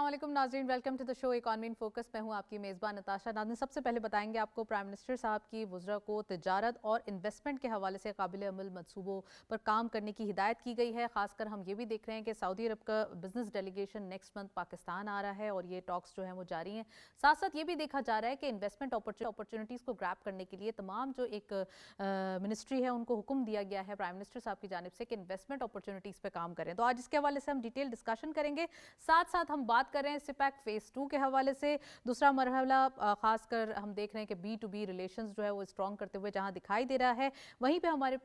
अस्सलाम नाज़रीन, welcome to the show economy in focus. मैं हूं आपकी मेज़बान नताशा। नाज़रीन, सबसे पहले बताएंगे आपको प्राइम मिनिस्टर साहब की वज़रा को तिजारत और इन्वेस्टमेंट के हवाले से काबिल अमल मंसूबों पर काम करने की हिदायत की गई है। खासकर हम ये भी देख रहे हैं कि सऊदी अरब का business delegation next month Pakistan आ रहा है और ये टॉक्स जो हैं वो जारी हैं। साथ साथ ये भी देखा जा रहा है कि इन्वेस्टमेंट अपॉर्चुनिटीज़ को ग्रैब करने के लिए तमाम जो एक मिनिस्ट्री है उनको हुक्म दिया गया है प्राइम मिनिस्टर साहब की जानिब से कि इन्वेस्टमेंट अपॉर्चुनिटीज़ पर काम करें। तो आज इसके हवाले से हम डिटेल डिस्कशन करेंगे। साथ साथ हम बात कर रहे हैं सिपैक फेज़ 2 के हवाले से। दूसरा मरहला खासकर हम देख रहे हैं कि B2B रिलेशंस जो है वो स्ट्रॉन्ग करते हुए जहां दिखाई दे रहा है, वहीं पे हमारे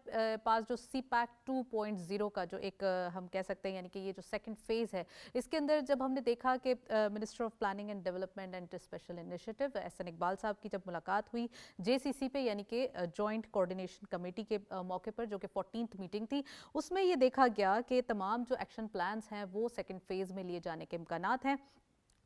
पास जो सिपैक 2.0 का जो एक हम कह सकते हैं यानी कि ये जो सेकंड फेज़ है, इसके अंदर जब हमने देखा कि minister of planning and development and special initiative Ahsan Iqbal साहब की जब मुलाकात हुई JCC पे यानी कि जॉइंट कोऑर्डिनेशन कमेटी के मौके पर, जो कि 14th मीटिंग थी, उसमें ये देखा गया कि तमाम जो एक्शन प्लान्स हैं वो सेकंड फेज़ में लिए जाने के इम्कानात हैं।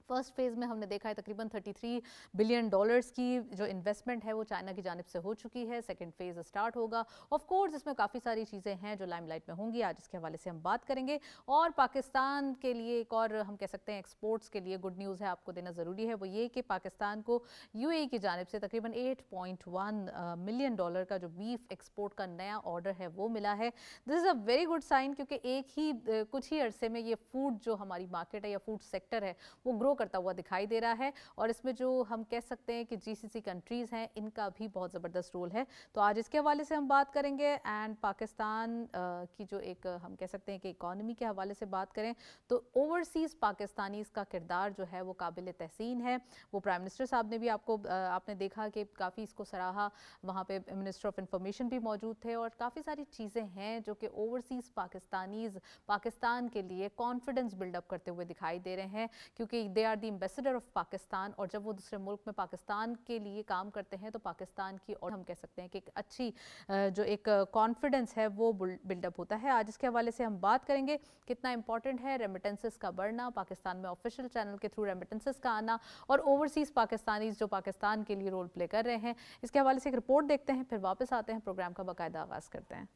फर्स्ट फेज़ में हमने देखा है तकरीबन $33 बिलियन की जो इन्वेस्टमेंट है वो चाइना की जानिब से हो चुकी है। सेकंड फेज़ स्टार्ट होगा। ऑफ कोर्स इसमें काफ़ी सारी चीज़ें हैं जो लाइमलाइट में होंगी, आज इसके हवाले से हम बात करेंगे। और पाकिस्तान के लिए एक और हम कह सकते हैं एक्सपोर्ट्स के लिए गुड न्यूज़ है, आपको देना ज़रूरी है, वो ये कि पाकिस्तान को UAE की जानिब से तकरीबन $8.1 मिलियन का जो बीफ एक्सपोर्ट का नया ऑर्डर है वो मिला है। This is a very good sign, क्योंकि कुछ ही अरसे में ये फूड जो हमारी मार्केट है या फूड सेक्टर है वो ग्रो करता हुआ दिखाई दे रहा है। और इसमें जो हम कह सकते हैं कि GCC कंट्रीज़ हैं, इनका भी बहुत ज़बरदस्त रोल है। तो आज इसके हवाले से हम बात करेंगे। एंड पाकिस्तान की जो एक हम कह सकते हैं कि इकॉनमी के हवाले से बात करें तो ओवरसीज़ पाकिस्तानीज़ का किरदार जो है वो काबिल तहसीन है। वो प्राइम मिनिस्टर साहब ने भी आपने देखा कि काफ़ी इसको सराहा। वहाँ पे मिनिस्टर ऑफ इंफॉर्मेशन भी मौजूद थे और काफ़ी सारी चीज़ें हैं जो कि ओवरसीज़ पाकिस्तानीज़ पाकिस्तान के लिए कॉन्फिडेंस बिल्डअप करते हुए दिखाई दे रहे हैं, क्योंकि they are the ambassador of Pakistan. और जब वो दूसरे मुल्क में पाकिस्तान के लिए काम करते हैं तो पाकिस्तान की, और हम कह सकते हैं कि एक अच्छी जो एक कॉन्फिडेंस है वो बिल्डअप होता है। आज इसके हवाले से हम बात करेंगे कितना इंपॉर्टेंट है रेमिटेंसेस का बढ़ना, पाकिस्तान में ऑफिशियल चैनल के थ्रू रेमिटेंसेस का आना, और ओवरसीज़ पाकिस्तानीज़ जो पाकिस्तान के लिए रोल प्ले कर रहे हैं। इसके हवाले से एक रिपोर्ट देखते हैं, फिर वापस आते हैं, प्रोग्राम का बाकायदा आगाज़ करते हैं।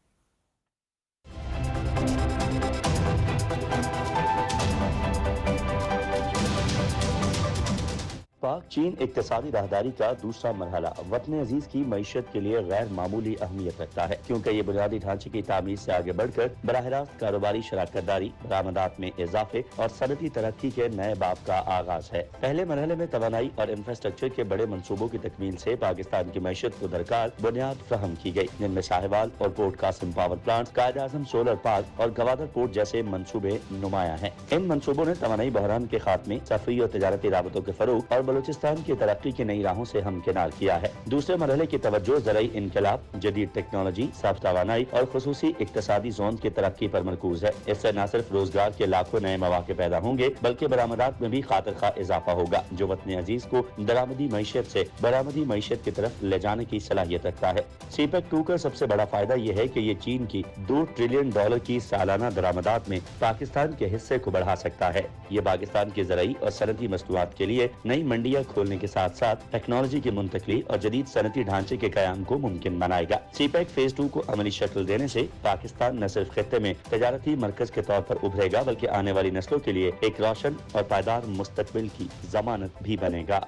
पाक चीन इक्तिसादी राहदारी का दूसरा मरहला वतन अजीज की मईशत के लिए गैर मामूली अहमियत रखता है, क्योंकि ये बुनियादी ढांचे की तामीर से आगे बढ़कर बराह रास्त कारोबारी शराकतदारी, बरामदात में इजाफे और सनती तरक्की के नए बाब का आगाज है। पहले मरहले में तवानाई और इंफ्रास्ट्रक्चर के बड़े मनसूबों की तकमील से पाकिस्तान की मईशत को दरकार बुनियाद फ्राहम की गई, जिनमें साहिवाल और port Qasim power plant, Quaid-e-Azam solar park और गवादर पोर्ट जैसे मनसूबे नुमाया हैं। इन मनसूबों ने तवानाई बहरान के खात्मे, सफरी और तजारती राबतों के फरोग और बलूचिस्तान की तरक्की की नई राहों से हमकिनार किया है। दूसरे मरहले की तवज्जो ज़राई इनकलाब, जदीद टेक्नोलॉजी, साफ तवानाई और खुसूसी इक्तिसादी जोन की तरक्की पर मरकूज है। इससे न सिर्फ रोजगार के लाखों नए मौके पैदा होंगे, बल्कि बरामदात में भी खातिर खा इजाफा होगा, जो वतन अजीज को दरामदी मईशत से बरामदी मईशत की तरफ ले जाने की सलाहियत रखता है। सीपेक 2 का सबसे बड़ा फायदा यह है कि ये चीन की $2 ट्रिलियन की सालाना दरामदात में पाकिस्तान के हिस्से को बढ़ा सकता है। ये पाकिस्तान की ज़राई और सनती मसनूआत के लिए नई मंडियां खोलने के साथ साथ टेक्नोलॉजी की मुंतकली और जदीद सनती ढांचे के कयाम को मुमकिन बनाएगा। सीपेक फेज 2 को अमली शक्ल देने से पाकिस्तान न सिर्फ खित्ते में तजारती मरकज के तौर पर उभरेगा, बल्कि आने वाली नस्लों के लिए एक रोशन और पायदार मुस्तकबिल की जमानत भी बनेगा।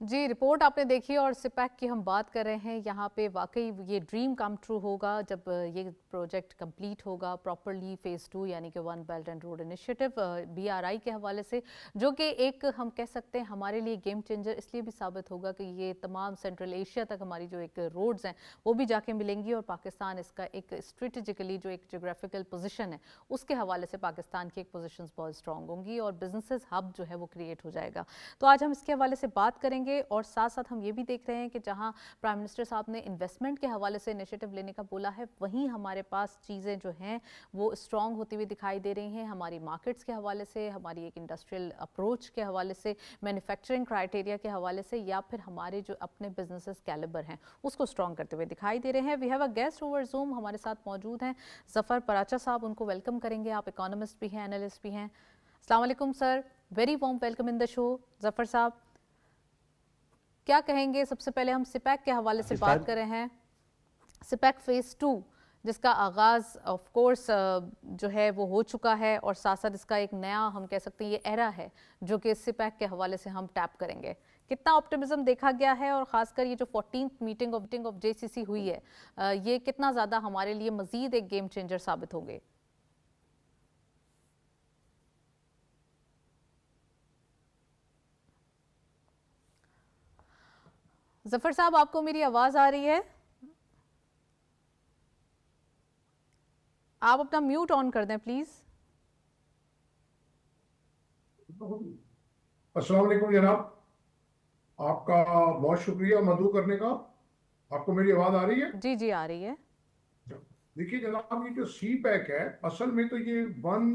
जी, रिपोर्ट आपने देखी और सिपैक की हम बात कर रहे हैं। यहाँ पे वाकई ये ड्रीम कम ट्रू होगा जब ये प्रोजेक्ट कंप्लीट होगा प्रॉपरली। फेज़ 2 यानी कि one belt and road initiative BRI के हवाले से, जो कि एक हम कह सकते हैं हमारे लिए गेम चेंजर इसलिए भी साबित होगा कि ये तमाम सेंट्रल एशिया तक हमारी जो एक रोड्स हैं वो भी जाके मिलेंगी, और पाकिस्तान इसका एक स्ट्रेटेजिकली जो एक जोग्राफिकल पोजीशन है उसके हवाले से पाकिस्तान की एक पोजीशंस बहुत स्ट्रॉन्ग होंगी और बिजनेसेस हब जो है वो क्रिएट हो जाएगा। तो आज हम इसके हवाले से बात करेंगे। और साथ साथ हम ये भी देख रहे हैं कि जहां प्राइम मिनिस्टर साहब ने इन्वेस्टमेंट के हवाले से इनिशिएटिव लेने का बोला है, वहीं हमारे पास चीज़ें जो हैं वो स्ट्रॉन्ग होती हुई दिखाई दे रही हैं। हमारी मार्केट्स के हवाले से, हमारी एक इंडस्ट्रियल अप्रोच के हवाले से, मैन्युफैक्चरिंग क्राइटेरिया के हवाले से, या फिर हमारे जो अपने बिजनेसेस कैलिबर हैं उसको स्ट्रॉन्ग करते हुए दिखाई दे रहे हैं। We have a guest over Zoom हमारे साथ मौजूद हैं, ज़फ़र पराचा साहब, उनको वेलकम करेंगे। आप इकोनॉमिस्ट भी हैं, एनालिस्ट भी हैं। अस्सलाम वालेकुम sir, very warm welcome in the show. Zafar साहब, क्या कहेंगे? सबसे पहले हम सिपैक के हवाले से बात कर रहे हैं। सिपैक फेज़ 2 جس کا آغاز آف کورس جو ہے وہ ہو چکا ہے، اور ساتھ ساتھ اس کا ایک نیا ہم کہہ سکتے ہیں یہ ایرا ہے جو کہ سی پیک کے حوالے سے ہم ٹیپ کریں گے. کتنا آپٹیمزم دیکھا گیا ہے، اور خاص کر یہ جو 14th میٹنگ آف JCC ہوئی ہے، یہ کتنا زیادہ ہمارے لیے مزید ایک گیم چینجر ثابت ہوں گے؟ ظفر صاحب، آپ کو میری آواز آ رہی ہے؟ آپ اپنا میوٹ آن کر دیں پلیز. السلام علیکم جناب، آپ کا بہت شکریہ مدعو کرنے کا. آپ کو میری آواز آ رہی ہے؟ جی جی آ رہی ہے. دیکھیے جناب، یہ جو سی پیک ہے اصل میں تو یہ ون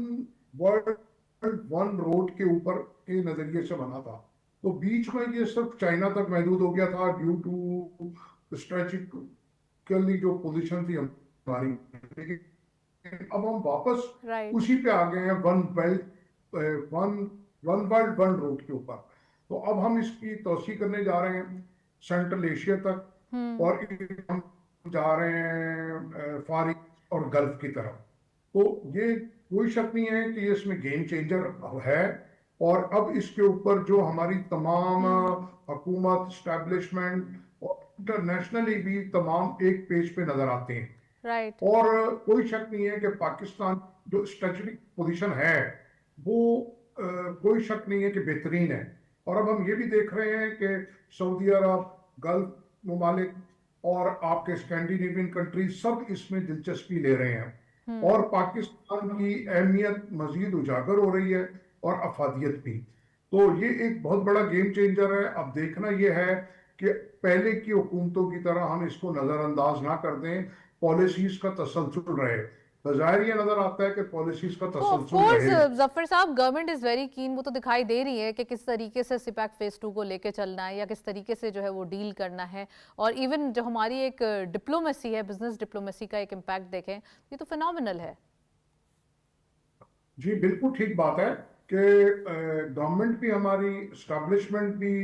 ورلڈ ون روڈ کے اوپر کے نظریے سے بنا تھا. تو بیچ میں یہ صرف چائنا تک محدود ہو گیا تھا ڈیو ٹو اسٹریٹجکلی جو پوزیشن تھی ہماری. لیکن اب ہم واپس رائٹ. اسی پہ آ گئے ہیں، one belt one world one road کے اوپر. تو اب ہم اس کی توسیع کرنے جا رہے ہیں سینٹرل ایشیا تک، اور ہم جا رہے ہیں فار ایسٹ اور گلف کی طرف. تو یہ کوئی شک نہیں ہے کہ اس میں گیم چینجر ہے، اور اب اس کے اوپر جو ہماری تمام حکومت، اسٹیبلشمنٹ اور انٹرنیشنلی بھی تمام ایک پیج پہ نظر آتے ہیں. رائٹ. اور کوئی شک نہیں ہے کہ پاکستان جو اسٹریٹجک پوزیشن ہے وہ کوئی شک نہیں ہے کہ بہترین ہے. اور اب ہم یہ بھی دیکھ رہے ہیں کہ سعودی عرب، گلف ممالک اور آپ کے اسکینڈینیوین کنٹریز سب اس میں دلچسپی لے رہے ہیں، اور پاکستان کی اہمیت مزید اجاگر ہو رہی ہے اور افادیت بھی. تو یہ ایک بہت بڑا گیم چینجر ہے. اب دیکھنا یہ ہے کہ پہلے کی حکومتوں کی طرح ہم اس کو نظر انداز نہ کر دیں، پالیسیز کا تسلسل رہے. بظاہر یہ نظر آتا ہے کہ پالیسیز کا تو آف تسلسل کورس رہے. ظفر صاحب، گورنمنٹ از ویری کین. وہ تو دکھائی دے رہی ہے کہ کس طریقے سے سی پیک فیز 2 کو لے کے چلنا ہے، یا کس طریقے سے جو ہے وہ ڈیل کرنا ہے. اور ایون جو ہماری ایک ڈپلومیسی ہے، بزنس ڈپلومیسی کا ایک امپیکٹ دیکھیں، یہ تو فینومینل ہے. جی بالکل ٹھیک بات ہے کہ گورنمنٹ بھی، ہماری اسٹیبلشمنٹ بھی،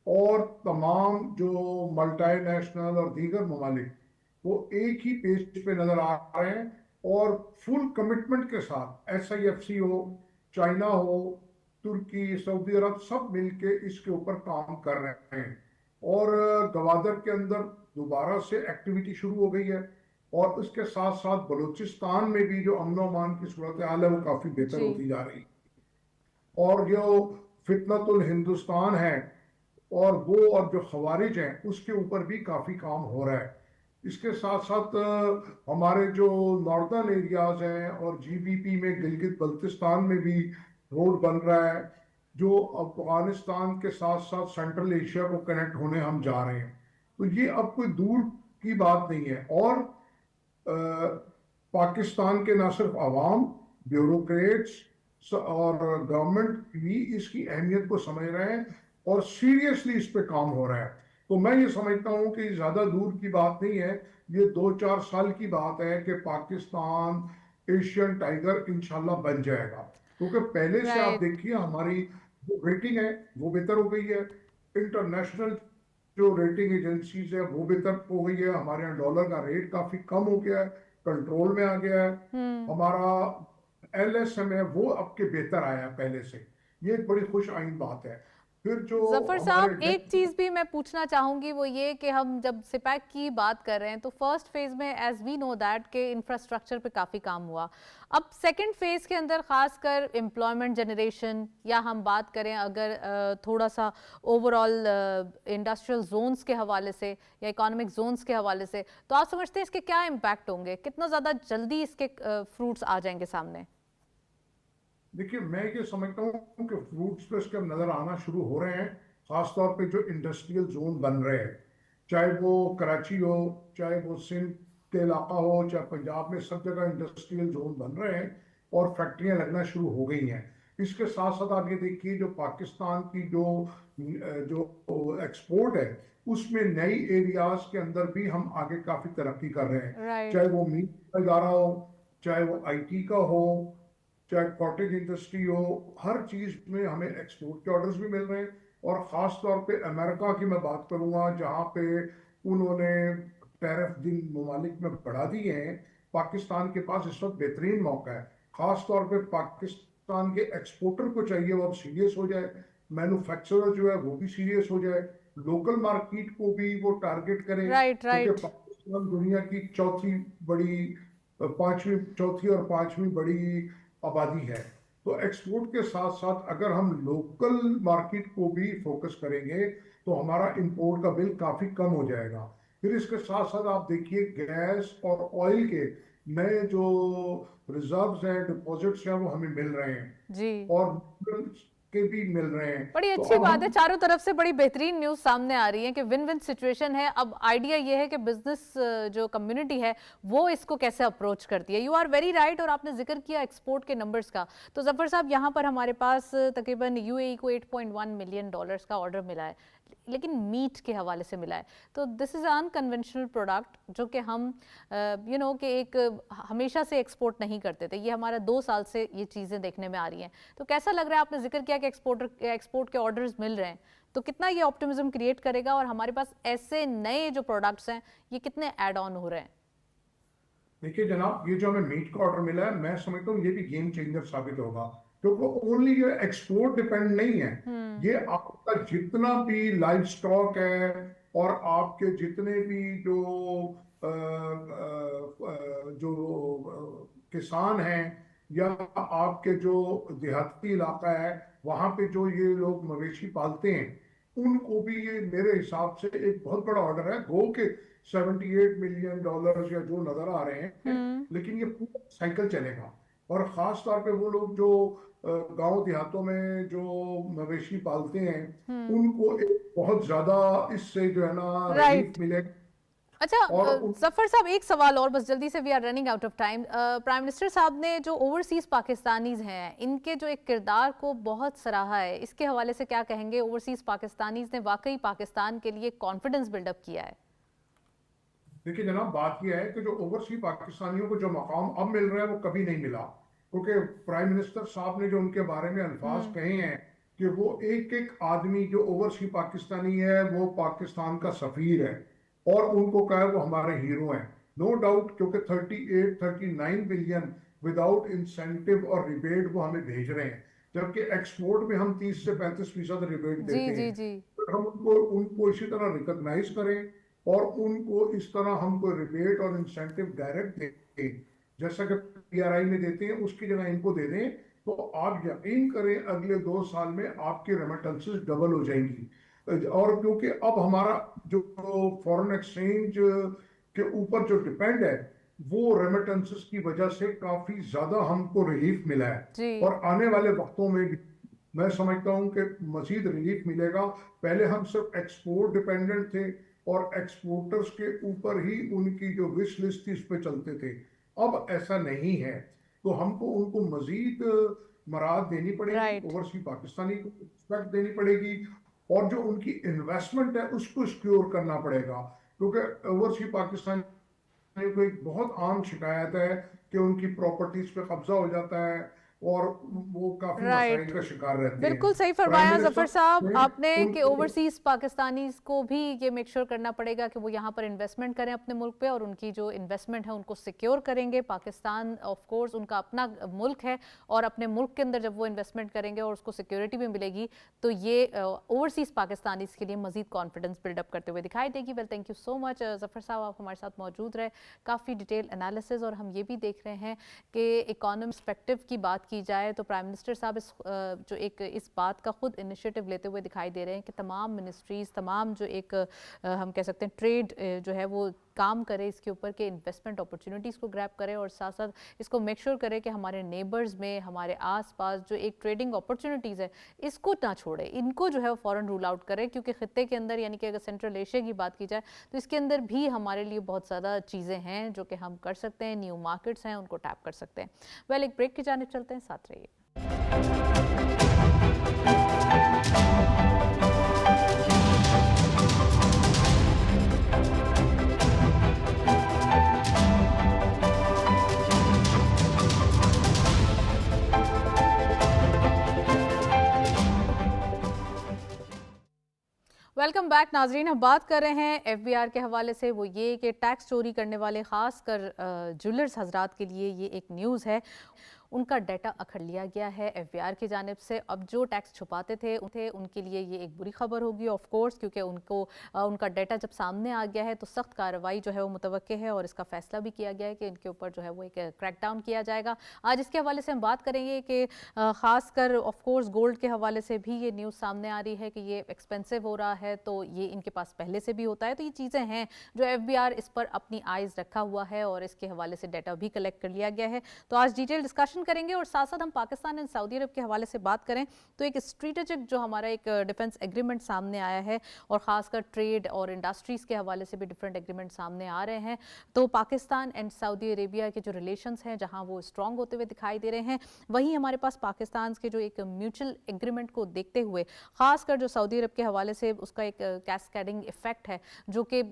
اور تمام جو ملٹی نیشنل اور دیگر ممالک وہ ایک ہی پیج پہ نظر آ رہے ہیں، اور فل کمٹمنٹ کے ساتھ SIFC ہو، چائنا ہو، ترکی، سعودی عرب، سب مل کے اس کے اوپر کام کر رہے ہیں. اور گوادر کے اندر دوبارہ سے ایکٹیویٹی شروع ہو گئی ہے، اور اس کے ساتھ ساتھ بلوچستان میں بھی جو امن و امان کی صورتحال ہے وہ کافی بہتر جی. ہوتی جا رہی. اور جو فتنۃ الہندوستان ہے اور وہ، اور جو خوارج ہیں، اس کے اوپر بھی کافی کام ہو رہا ہے. اس کے ساتھ ساتھ ہمارے جو ناردرن ایریاز ہیں اور GBP میں گلگت بلتستان میں بھی روڈ بن رہا ہے، جو افغانستان کے ساتھ ساتھ سینٹرل ایشیا کو کنیکٹ ہونے ہم جا رہے ہیں. تو یہ اب کوئی دور کی بات نہیں ہے. اور پاکستان کے نہ صرف عوام، بیوروکریٹس اور گورنمنٹ بھی اس کی اہمیت کو سمجھ رہے ہیں، اور سیریسلی اس پہ کام ہو رہا ہے. تو میں یہ سمجھتا ہوں کہ زیادہ دور کی بات نہیں ہے، یہ 2-4 سال کی بات ہے کہ پاکستان ایشین ٹائیگر انشاءاللہ بن جائے گا. کیونکہ پہلے سے آپ دیکھیے ہماری جو ریٹنگ ہے وہ بہتر ہو گئی ہے، انٹرنیشنل جو ریٹنگ ایجنسیز ہے وہ بہتر ہو گئی ہے، ہمارے یہاں ڈالر کا ریٹ کافی کم ہو گیا ہے، کنٹرول میں آ گیا ہے، ہمارا LSM ہے وہ اب کے بہتر آیا ہے پہلے سے. یہ ایک بڑی خوش آئند بات ہے. پھر جو ظفر صاحب، ہمارے ایک چیز بھی میں پوچھنا چاہوں گی، وہ یہ کہ ہم جب سپیک کی بات کر رہے ہیں تو فرسٹ فیز میں ایز وی نو دیٹ کہ انفراسٹرکچر پہ کافی کام ہوا. اب سیکنڈ فیز کے اندر خاص کر امپلائمنٹ جنریشن، یا ہم بات کریں اگر تھوڑا سا اوور آل انڈسٹریل زونز کے حوالے سے یا اکانومک زونز کے حوالے سے، تو آپ سمجھتے ہیں اس کے کیا امپیکٹ ہوں گے؟ کتنا زیادہ جلدی اس کے فروٹس آ جائیں گے سامنے؟ دیکھیے میں یہ سمجھتا ہوں کہ فروٹس پہ اس کے نظر آنا شروع ہو رہے ہیں، خاص طور پہ جو انڈسٹریل زون بن رہے ہیں، چاہے وہ کراچی ہو، چاہے وہ سندھ کے علاقہ ہو، چاہے پنجاب میں، سب جگہ انڈسٹریل زون بن رہے ہیں اور فیکٹریاں لگنا شروع ہو گئی ہیں. اس کے ساتھ ساتھ آپ یہ دیکھیے جو پاکستان کی جو ایکسپورٹ ہے اس میں نئی ایریاز کے اندر بھی ہم آگے کافی ترقی کر رہے ہیں، چاہے وہ میٹ کا ادارہ ہو، چاہے وہ IT کا ہو، چاہے کاٹیج انڈسٹری ہو. ہر چیز میں ہمیں ایکسپورٹ کے آرڈرز بھی مل رہے ہیں. اور خاص طور پہ امریکہ کی میں بات کروں گا، جہاں پہ انہوں نے ٹیرف جن ممالک میں بڑھا دیے ہیں، पाकिस्तान के पास इस वक्त बेहतरीन मौका है। खास तौर पे पाकिस्तान के एक्सपोर्टर को चाहिए वो अब सीरियस हो जाए, मैन्युफैक्चरर जो है वो भी सीरियस हो जाए, लोकल मार्केट को भी वो टारगेट करे, राइट क्योंकि राइट। पाकिस्तान दुनिया की चौथी और पांचवी बड़ी आबादी है। तो एक्सपोर्ट के साथ साथ अगर हम लोकल मार्केट को भी फोकस करेंगे तो हमारा इंपोर्ट का बिल काफी कम हो जाएगा। फिर इसके साथ साथ आप देखिए गैस और ऑयल के नए जो रिजर्व्स हैं, डिपॉजिट्स हैं, वो हमें मिल रहे हैं जी, और minerals के भी मिल रहे हैं। बड़ी तो अच्छी अब बात है, हम चारों तरफ से बड़ी बेहतरीन न्यूज़ सामने आ रही है कि विन विन सिचुएशन है। अब आइडिया ये है कि बिजनेस जो कम्युनिटी है वो इसको कैसे अप्रोच करती है। You are very right. और आपने जिक्र किया एक्सपोर्ट के नंबर्स का, तो जफर साहब यहाँ पर हमारे पास तकरीबन यूएई को $8.1 मिलियन का ऑर्डर मिला है, लेकिन मीट के हवाले से मिला है। तो दिस इज़ अनकन्वेंशनल प्रोडक्ट जो कि हम कि एक हमेशा से एक्सपोर्ट नहीं करते थे। ये हमारा 2 साल से ये चीज़ें देखने में आ रही हैं। तो कैसा लग रहा है, आपने जिक्र किया कि एक्सपोर्ट के ऑर्डर्स मिल रहे हैं, तो कितना ये ऑप्टिमिज्म क्रिएट करेगा और हमारे पास ऐसे नए जो प्रोडक्ट्स हैं ये कितने ऐड ऑन हो रहे हैं? देखिए जनाब, ये जो हमें मीट का ऑर्डर मिला है, मैं समझता हूँ ये भी गेम चेंजर साबित होगा, क्योंकि ओनली ये एक्सपोर्ट डिपेंड नहीं है। ये आपका जितना भी लाइव स्टॉक है और आपके जितने भी जो किसान हैं या आपके जो देहाती इलाका है वहां पे जो ये लोग मवेशी पालते हैं, उनको भी ये मेरे हिसाब से एक बहुत बड़ा ऑर्डर है। गो के $78 मिलियन या जो नजर आ रहे हैं, लेकिन ये पूरा साइकिल चलेगा। और खास तौर पे वो लोग जो गांव देहातों में जो मवेशी पालते हैं, उनको एक बहुत ज्यादा इससे जो है ना राइट। रिलीफ मिलेगा। अच्छा और जफर साहब, एक सवाल और बस जल्दी से, we are running out of time. Prime minister साहब ने जो ओवरसीज पाकिस्तानीज हैं इनके जो एक किरदार को बहुत सराहा है, इसके हवाले से क्या कहेंगे? ओवरसीज पाकिस्तानीज ने वाकई पाकिस्तान के लिए कॉन्फिडेंस बिल्डअप किया है? देखिए जनाब, बात यह है कि जो ओवरसी पाकिस्तानियों को जो मकाम अब मिल रहा है वो कभी नहीं मिला, क्योंकि प्राइम मिनिस्टर साहब ने जो उनके बारे में अल्फाज कहे हैं कि वो एक एक आदमी जो ओवरसी पाकिस्तानी है वो पाकिस्तान का सफीर है, और उनको कहा है वो हमारे हीरो हैं। नो डाउट, क्योंकि 39 बिलियन विदाउट इंसेंटिव और रिबेट वो हमें भेज रहे हैं, जबकि एक्सपोर्ट में हम 30 से 35% रिबेट जी देते जी हैं। जी। तो हम उनको इसी तरह रिकॉग्नाइज करें और उनको इस तरह हमको रिबेट और इंसेंटिव डायरेक्ट दें, जैसा कि पीआरआई में देते हैं, उसकी जगह इनको दे दें, तो आप यकीन करें अगले 2 साल में आपकी रेमिटेंसेस डबल हो जाएंगी। और क्योंकि अब हमारा जो फॉरेन एक्सचेंज के ऊपर जो डिपेंड है, वो रेमिटेंसेस की वजह से काफी ज्यादा हमको रिलीफ मिला है, और आने वाले वक्तों में भी मैं समझता हूं कि मजीद रिलीफ मिलेगा। पहले हम सिर्फ एक्सपोर्ट डिपेंडेंट थे और एक्सपोर्टर्स के ऊपर ही उनकी जो विश लिस्ट थी उस पर चलते थे, अब ऐसा नहीं है। तो हमको उनको मजीद मराद देनी पड़ेगी, ओवरसी पाकिस्तानी को रिस्पेक्ट देनी पड़ेगी, और जो उनकी इन्वेस्टमेंट है उसको सिक्योर करना पड़ेगा, क्योंकि ओवरसी पाकिस्तानी को एक बहुत आम शिकायत है कि उनकी प्रॉपर्टीज पे कब्जा हो जाता है और वो काफी मसाइल का शिकार रहते हैं। बिल्कुल सही फरमाया जफर साहब आपने कि ओवरसीज पाकिस्तानीज को भी ये मेक श्योर करना पड़ेगा कि वो यहाँ पर इन्वेस्टमेंट करें अपने मुल्क पे, और उनकी जो इन्वेस्टमेंट है उनको सिक्योर करेंगे। पाकिस्तान ऑफ कोर्स उनका अपना मुल्क है, और अपने मुल्क के अंदर जब वो इन्वेस्टमेंट करेंगे और उसको सिक्योरिटी भी मिलेगी, तो ये ओवरसीज पाकिस्तानीज के लिए मजीद कॉन्फिडेंस बिल्डअप करते हुए दिखाई देगी। Well, thank you so much Zafar साहब, आप हमारे साथ मौजूद रहे, काफ़ी डिटेल एनालिसिस। और हम ये भी देख रहे हैं कि इकोनॉमी पर्सपेक्टिव की बात की जाए तो प्राइम मिनिस्टर साहब इस बात का खुद इनिशिएटिव लेते हुए दिखाई दे रहे हैं कि तमाम मिनिस्ट्रीज, तमाम जो एक हम कह सकते हैं ट्रेड जो है वो काम करे इसके ऊपर के इन्वेस्टमेंट अपॉर्चुनिटीज़ को ग्रैब करे, और साथ साथ इसको मेक श्योर करे कि हमारे नेबर्स में, हमारे आसपास जो एक ट्रेडिंग अपॉर्चुनिटीज़ है इसको ना छोड़े, इनको जो है वो फ़ौरन रूल आउट करे, क्योंकि ख़ित्ते के अंदर, यानी कि अगर सेंट्रल एशिया की बात की जाए तो इसके अंदर भी हमारे लिए बहुत ज़्यादा चीज़ें हैं जो कि हम कर सकते हैं, न्यू मार्केट्स हैं उनको टैप कर सकते हैं। वेल, एक ब्रेक की जानिब चलते हैं, साथ रहिए। वेलकम बैक नाजरीन। हम बात कर रहे हैं एफबीआर के हवाले से, वो ये कि टैक्स चोरी करने वाले खास कर ज्वेलर्स हजरात के लिए ये एक न्यूज़ है। उनका डाटा अखड़ लिया गया है एफबीआर की जानिब से। अब जो टैक्स छुपाते थे उनके लिए ये एक बुरी खबर होगी ऑफ कोर्स, क्योंकि उनका डाटा जब सामने आ गया है तो सख्त कार्रवाई जो है वो मुतवक्के है और इसका फैसला भी किया गया है कि इनके ऊपर जो है वो एक क्रैकडाउन किया जाएगा। आज इसके हवाले से हम बात करेंगे कि ख़ास कर ऑफ कोर्स गोल्ड के हवाले से भी ये न्यूज़ सामने आ रही है कि ये एक्सपेंसिव हो रहा है, तो ये इनके पास पहले से भी होता है। तो ये चीज़ें हैं जो एफबीआर इस पर अपनी आइज़ रखा हुआ है और इसके हवाले से डाटा भी कलेक्ट कर लिया गया है। तो आज डिटेल डिस्कशन करेंगे और साथ साथ हम पाकिस्तान एंड सऊदी अरब के हवाले से बात करें तो एक स्ट्रेटेजिक जो हमारा एक डिफेंस एग्रीमेंट सामने आया है और ख़ासकर ट्रेड और इंडस्ट्रीज़ के हवाले से भी डिफरेंट एग्रीमेंट सामने आ रहे हैं। तो पाकिस्तान एंड सऊदी अरेबिया के जो रिलेशंस हैं जहां वो स्ट्रॉन्ग होते हुए दिखाई दे रहे हैं, वहीं हमारे पास पाकिस्तान के जो एक म्यूचुअल एग्रीमेंट को देखते हुए ख़ासकर जो सऊदी अरब के हवाले से उसका एक कैस्केडिंग इफेक्ट है जो कि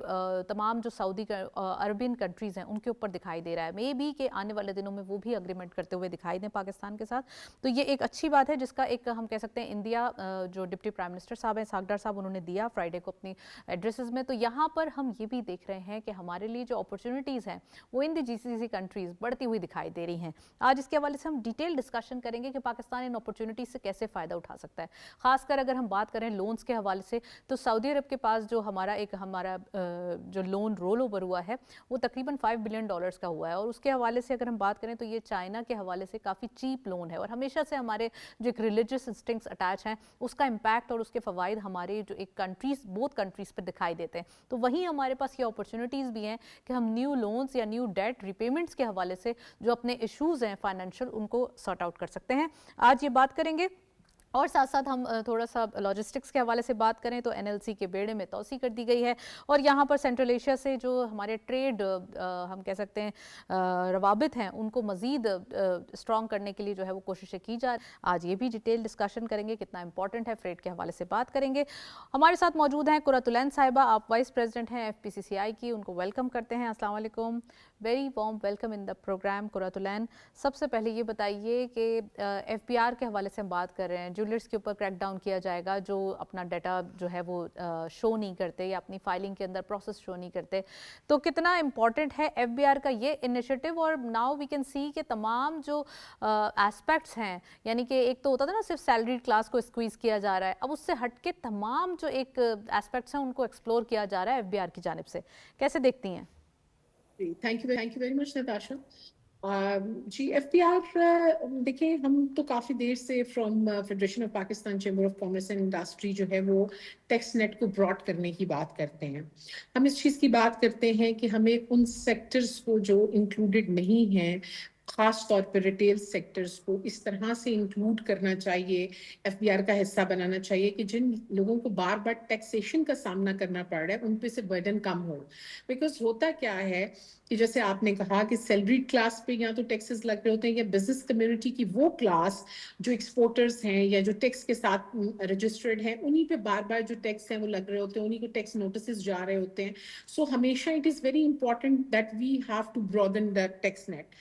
तमाम जो सऊदी अरबियन कंट्रीज़ हैं उनके ऊपर दिखाई दे रहा है। मे बी कि आने वाले दिनों में वो भी एग्रीमेंट करते हुए दिखाई दें पाकिस्तान के साथ। तो ये एक अच्छी बात है जिसका एक हम कह सकते हैं इंडिया जो डिप्टी प्राइम मिनिस्टर साहब हैं सागदार साहब उन्होंने दिया फ्राइडे को अपनी एड्रेसेस में। तो यहाँ पर हम ये भी देख रहे हैं कि हमारे लिए जो अपॉर्चुनिटीज़ हैं वो इन द जीसीसी कंट्रीज़ बढ़ती हुई दिखाई दे रही हैं। आज इसके हवाले से हम डिटेल डिस्कशन करेंगे कि पाकिस्तान इन अपॉर्चुनिटीज़ से कैसे फ़ायदा उठा सकता है। खासकर अगर हम बात करें लोन्स के हवाले से तो सऊदी अरब के पास जो हमारा जो लोन रोल ओवर हुआ है वो तकरीबन $5 बिलियन का हुआ है। और उसके हवाले से अगर हम बात करें तो ये चाइना के हवाले से काफ़ी चीप लोन है और हमेशा से हमारे जो एक रिलीजियस इंस्टिंक्ट्स अटैच हैं उसका इम्पैक्ट और उसके फ़वाइद हमारे जो एक कंट्रीज़ बोथ कंट्रीज़ पर दिखाई देते हैं। तो वहीं हमारे पास ये अपॉर्चुनिटीज़ भी हैं कि हम न्यू लोन्स या न्यू डेट रिपेमेंट्स के हवाले से जो अपने इशूज़ हैं फाइनेंशियल उनको सॉर्ट आउट कर सकते हैं। आज ये बात करेंगे और साथ साथ हम थोड़ा सा लॉजिस्टिक्स के हवाले से बात करें तो एनएलसी के बेड़े में तोसी कर दी गई है और यहाँ पर सेंट्रल एशिया से जो हमारे ट्रेड हम कह सकते हैं रवाबित हैं उनको मज़ीद स्ट्रॉन्ग करने के लिए जो है वो कोशिशें की जा रही। आज ये भी डिटेल डिस्कशन करेंगे कितना इंपॉर्टेंट है, फ्रेड के हवाले से बात करेंगे। हमारे साथ मौजूद हैं कुरतुलैन साहिबा, आप वाइस प्रेसिडेंट हैं FPCCI की, उनको वेलकम करते हैं। अस्सलाम वालेकुम, very warm welcome in the programme Qurratulain. सबसे पहले ये बताइए कि FBR के हवाले से हम बात कर रहे हैं, ज्वेलर्स के ऊपर क्रैकडाउन किया जाएगा जो अपना डाटा जो है वो शो नहीं करते या अपनी फाइलिंग के अंदर प्रोसेस शो नहीं करते। तो कितना इम्पॉर्टेंट है FBR का ये इनिशिएटिव? और नाउ वी कैन सी कि तमाम जो एस्पेक्ट्स हैं, यानी कि एक तो होता था ना सिर्फ सैलरीड क्लास को स्क्वीज़ किया जा रहा है, अब उससे हट के तमाम जो एक एस्पेक्ट्स हैं उनको एक्सप्लोर किया जा रहा है FBR की जानिब से। कैसे देखती हैं? Thank you very much Natasha. जी FBR देखिए, हम तो काफ़ी देर से from federation of Pakistan Chamber of commerce and Industry जो है वो टैक्स नेट को ब्रॉड करने की बात करते हैं। हम इस चीज़ की बात करते हैं कि हमें उन सेक्टर्स को जो इंक्लूडेड नहीं हैं, खास तौर पर रिटेल सेक्टर्स को इस तरह से इंक्लूड करना चाहिए, FBR का हिस्सा बनाना चाहिए कि जिन लोगों को बार बार टैक्सेशन का सामना करना पड़ रहा है उन पे से बर्डन कम हो। बिकॉज होता क्या है कि जैसे आपने कहा कि सैलरीड क्लास पे या तो टैक्सेस लग रहे होते हैं या बिजनेस कम्युनिटी की वो क्लास जो एक्सपोर्टर्स हैं या जो टैक्स के साथ रजिस्टर्ड हैं उन्हीं पे बार बार जो टैक्स हैं वो लग रहे होते हैं, उन्हीं को टैक्स नोटिस जा रहे होते हैं। सो हमेशा it is very important that we have to broaden the tax net.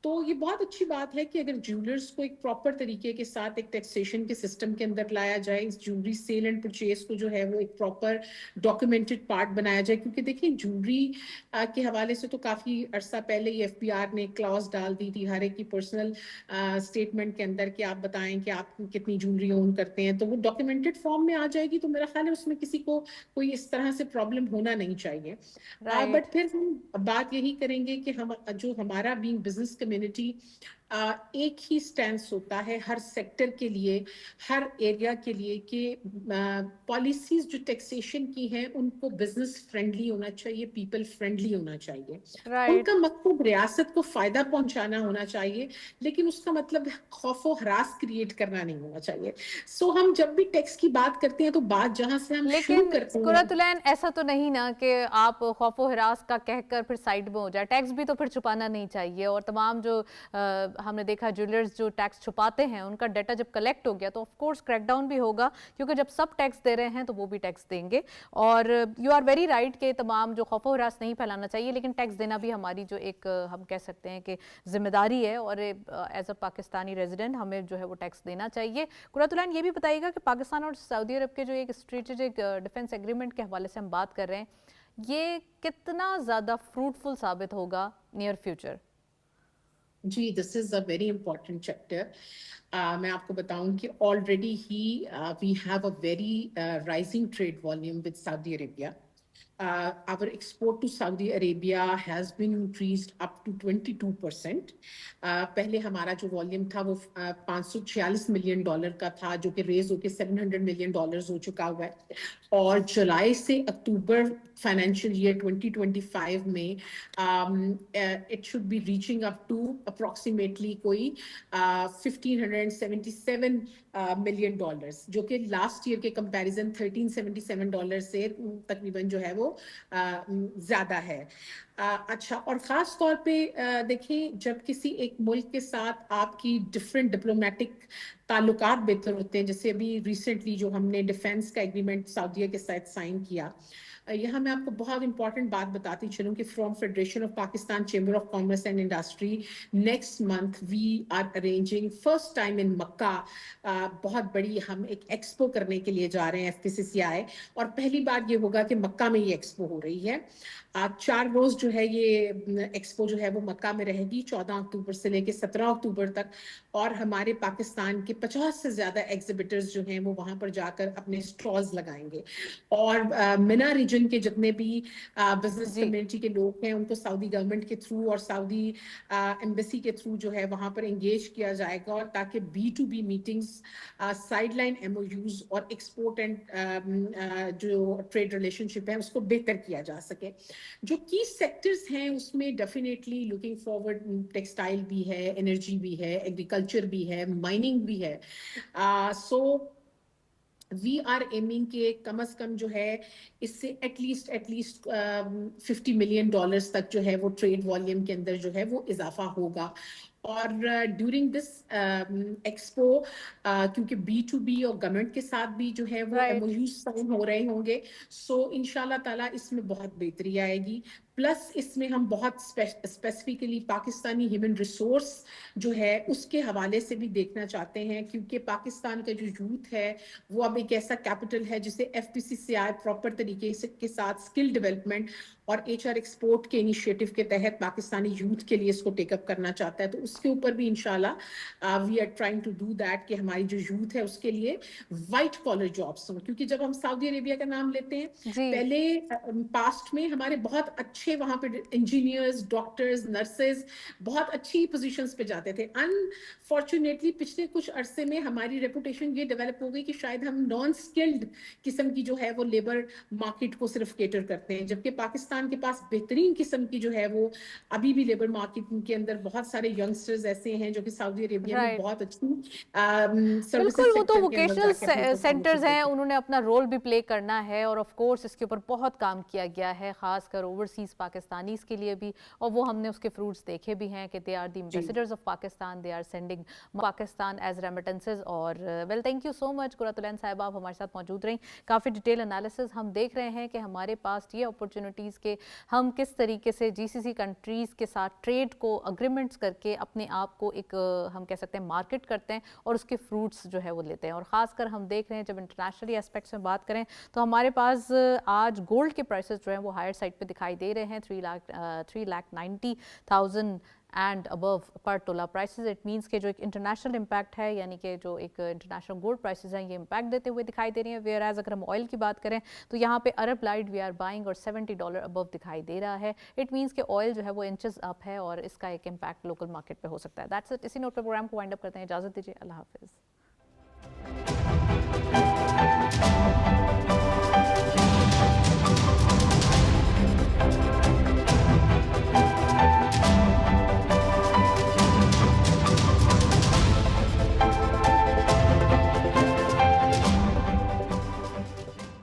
तो ये बहुत अच्छी बात है कि अगर ज्वेलर्स को एक प्रॉपर तरीके के साथ एक टैक्सेशन के सिस्टम के अंदर लाया जाए, इस ज्वेलरी सेल एंड परचेज को जो है वो एक प्रॉपर डॉक्यूमेंटेड पार्ट बनाया जाए। क्योंकि देखिए ज्वेलरी के हवाले से तो काफ़ी अरसा पहले ही FBR ने क्लॉज डाल दी थी हर एक की पर्सनल स्टेटमेंट के अंदर कि आप बताएं कि आप कितनी ज्वेलरी ओन करते हैं, तो वो डॉक्यूमेंटेड फॉर्म में आ जाएगी। तो मेरा ख्याल है उसमें किसी को कोई इस तरह से प्रॉब्लम होना नहीं चाहिए। बट फिर हम बात यही करेंगे कि हम जो हमारा बीइंग बिजनेस कम्युनिटी एक ही स्टैंस होता है हर सेक्टर के लिए, हर एरिया के लिए कि पॉलिसीज जो टैक्सेशन की हैं उनको बिजनेस फ्रेंडली होना चाहिए, पीपल फ्रेंडली होना चाहिए। उनका मतलब रियासत को फायदा पहुंचाना होना चाहिए, लेकिन उसका मतलब खौफ व हरास क्रिएट करना नहीं होना चाहिए। सो हम जब भी टैक्स की बात करते हैं तो बात जहां से हम शुरू करते हैं, कुरतुलैन ऐसा तो नहीं ना कि आप खौफ व हरास का कहकर फिर साइड में हो जाए, टैक्स भी तो फिर छुपाना नहीं चाहिए। और तमाम जो हमने देखा ज्वेलर्स जो टैक्स छुपाते हैं उनका डाटा जब कलेक्ट हो गया तो ऑफ कोर्स क्रैकडाउन भी होगा, क्योंकि जब सब टैक्स दे रहे हैं तो वो भी टैक्स देंगे. और यू आर वेरी राइट कि तमाम जो खौफ हरास नहीं फैलाना चाहिए, लेकिन टैक्स देना भी हमारी जो एक हम कह सकते हैं कि जिम्मेदारी है, और एज अ पाकिस्तानी रेजिडेंट हमें जो है वो टैक्स देना चाहिए. कुरातुलैन, ये भी बताइएगा कि पाकिस्तान और सऊदी अरब के जो एक स्ट्रेटेजिक डिफेंस एग्रीमेंट के हवाले से हम बात कर रहे हैं, ये कितना ज़्यादा फ्रूटफुल साबित होगा नियर फ्यूचर? जी, this is a very important chapter. मैं आपको बताऊं कि ऑलरेडी ही we have a very rising trade volume with Saudi Arabia. Our export to Saudi Arabia has been increased up to 22%. पहले हमारा जो वॉल्यूम था वो $546 मिलियन का था, जो कि रेज होकर $700 मिलियन हो चुका हुआ है. और जुलाई से अक्टूबर फाइनेंशियल ईयर 2025 में it should be reaching up to approximately कोई $1,577 मिलियन, जो कि लास्ट ईयर के कंपैरिजन $1,377 से तकरीबन जो है वो ज्यादा है. अच्छा, और ख़ास तौर पे देखें, जब किसी एक मुल्क के साथ आपकी डिफरेंट डिप्लोमेटिक ताल्लुकात बेहतर होते हैं, जैसे अभी रिसेंटली जो हमने डिफेंस का एग्रीमेंट सऊदीया के साथ साइन किया, यहाँ मैं आपको बहुत इंपॉर्टेंट बात बताती चलूँ कि from federation of Pakistan chamber of commerce and industry next month we are arranging first time in Makkah बहुत बड़ी हम एक एक्सपो करने के लिए जा रहे हैं FPCCI, और पहली बार ये होगा कि मक्का में ये एक्सपो हो रही है. 4 रोज जो है ये एक्सपो जो है वो मक्का में रहेगी 14 अक्टूबर से लेकर 17 अक्टूबर तक, और हमारे पाकिस्तान के 50 से ज्यादा एग्जिबिटर्स जो हैं वो वहां पर जाकर अपने स्टॉल्स लगाएंगे. और मिना रीजन के जितने भी बिजनेस कम्युनिटी के लोग हैं उनको सऊदी गवर्नमेंट के थ्रू और सऊदी एम्बेसी के थ्रू जो है वहां पर एंगेज किया जाएगा, और ताकि B2B मीटिंग्स, साइडलाइन MOUs और एक्सपोर्ट एंड जो ट्रेड रिलेशनशिप है उसको बेहतर किया जा सके. जो की सेक्टर्स हैं उसमें डेफिनेटली लुकिंग फॉरवर्ड टेक्सटाइल भी है, एनर्जी भी है, एग्रीकल्चर भी है, माइनिंग भी है. सो वी आर एमिंग के कम से कम जो है इससे एटलीस्ट $50 मिलियन तक जो है वो ट्रेड वॉल्यूम के अंदर जो है वो इजाफा होगा. और ड्यूरिंग दिस एक्सपो क्योंकि B2B और गवर्नमेंट के साथ भी जो है वो MOUs साइन हो रहे होंगे, सो इंशाल्लाह ताला इसमें बहुत बेहतरी आएगी. प्लस इसमें हम बहुत स्पेसिफिकली पाकिस्तानी ह्यूमन रिसोर्स जो है उसके हवाले से भी देखना चाहते हैं, क्योंकि पाकिस्तान का जो यूथ है वो अब एक ऐसा कैपिटल है जिसे FPCCI प्रॉपर तरीके से के साथ स्किल डेवलपमेंट और HR एक्सपोर्ट के इनिशिएटिव के तहत पाकिस्तानी यूथ के लिए इसको टेकअप करना चाहता है. तो उसके ऊपर भी इंशाल्लाह we are trying to do that कि हमारी जो यूथ है उसके लिए वाइट कॉलर जॉब्स हों, क्योंकि जब हम सऊदी अरेबिया का नाम लेते हैं पहले पास्ट में हमारे बहुत अच्छे वहां पे इंजीनियर्स, डॉक्टर्स, नर्सेज बहुत अच्छी पोजीशंस पे जाते थे. अनफॉर्चुनेटली पिछले कुछ अरसे में हमारी रेपुटेशन ये डेवलप हो गई कि शायद हम नॉन स्किल्ड किस्म की जो है वो लेबर मार्केट को सिर्फ केटर करते हैं, जबकि पाकिस्तान के पास बेहतरीन किस्म की जो है वो अभी भी लेबर मार्केट के अंदर बहुत सारे यंगस्टर्स ऐसे हैं जो कि सऊदी अरेबिया में बहुत अच्छी बिल्कुल, वो तो वोकेशनल सेंटर्स हैं, उन्होंने अपना रोल भी प्ले करना है, और ऑफ कोर्स इसके ऊपर बहुत काम किया गया है, खासकर ओवरसीज पाकिस्तानीज के लिए भी, और वो हमने उसके फ्रूट्स देखे भी हैं कि they are the ambassadors of Pakistan, they are sending Pakistan as remittances. और well, thank you so much Quratulain साहिबा, आप हमारे साथ मौजूद रहीं. काफ़ी डिटेल एनालिसिस हम देख रहे हैं कि हमारे पास ये अपॉर्चुनिटीज़ के हम किस तरीके से GCC कंट्रीज़ के साथ ट्रेड को अग्रीमेंट्स करके अपने आप को एक हम कह सकते हैं मार्केट करते हैं और उसके फ्रूट्स जो है वो लेते हैं. और ख़ासकर हम देख रहे हैं जब इंटरनेशनली एस्पेक्ट्स में बात करें तो हमारे पास आज गोल्ड के प्राइसेस जो हैं वो हायर साइड पे दिखाई दे रहे हैं, 3,90,000 एंड अबव पर तोला प्राइसेस. इट मींस के जो एक इंटरनेशनल इम्पैक्ट है, यानी कि जो एक इंटरनेशनल गोल्ड प्राइसेस हैं, ये इम्पैक्ट देते हुए दिखाई दे रही हैं. वेयर एज अगर हम ऑयल की बात करें तो यहाँ पे अरब लाइट वी आर बाइंग और $70 अबव दिखाई दे रहा है. इट मींस के ऑयल जो है वो इंचेस अप है और इसका एक इम्पैक्ट लोकल मार्केट पे हो सकता है. That's it. इसी नोट पर प्रोग्राम को वाइंड अप करते हैं. इजाज़त दीजिए. अल्लाह हाफिज़.